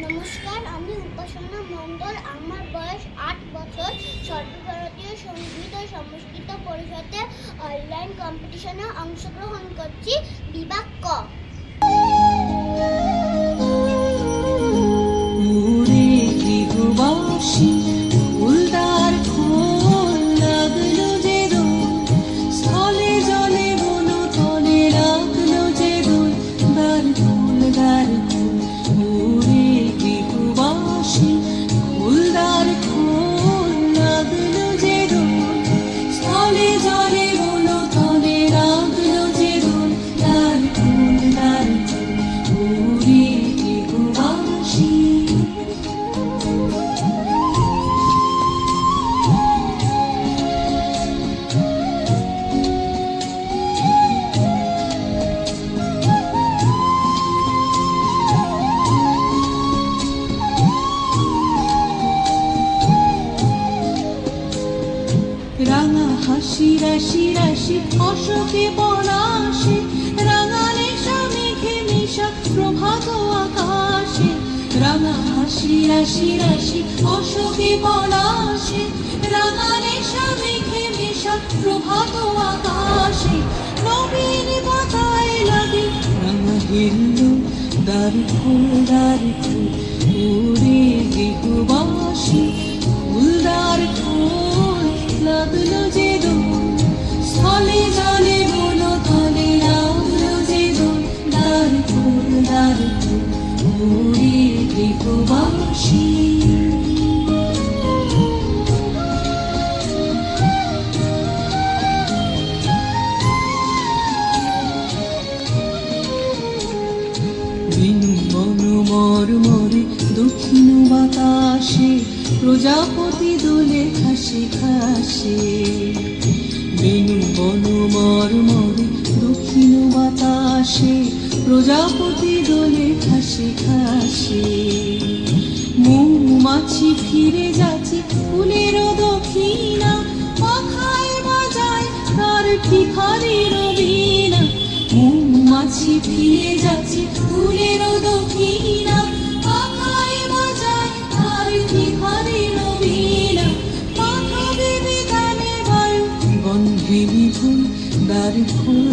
নমস্কার, আমি উপাসনা মণ্ডল। আমার বয়স ৮ বছর। সর্বভারতীয় সঙ্গীত ও সংস্কৃত পরিষদের অনলাইন কম্পিটিশনে অংশগ্রহণ করছি। বিভাগ ক। রাঙা হাসি রাশি রাশি অশোকে পলাশে, রাঙালে মেঘে মিশা প্রভাত আকাশে। রাঙা হাসি রাশি রাশি অশোকে পলাশে, রাঙালে মেঘে মিশা প্রভাত আকাশে। নবীন পাতায় লাগে রাঙা হিন্দু দ্বার ফুল দ্বার ফুল, ওরে গৃহবাসী ফুলদার ফুল লাগলো যে দোল। স্থলে জলে বলো তলে লাগলো যে দোল, দ্বার ফুল ওরে গৃহবাসী। মরমরে দক্ষিণ বাতাসে, প্রজাপতি দোলে খাসে খাসে। বেনু বন মরমরে দক্ষিণ বাতাসে, প্রজাপতি দোলে খাসে খাসে। মৌমাছি ফিরে যাচ্ছে ফুলের দক্ষিণা, পাখায় বাজায় তার টিখারির বীণা। মৌমাছি ফিরে যাচ্ছে ফুলের দক্ষিণা, পাখায় বাজায় তার টিখারির বীণা। পাখা দেবে গানে বায়ু গন্ধে বিপুল, দ্বার ফুল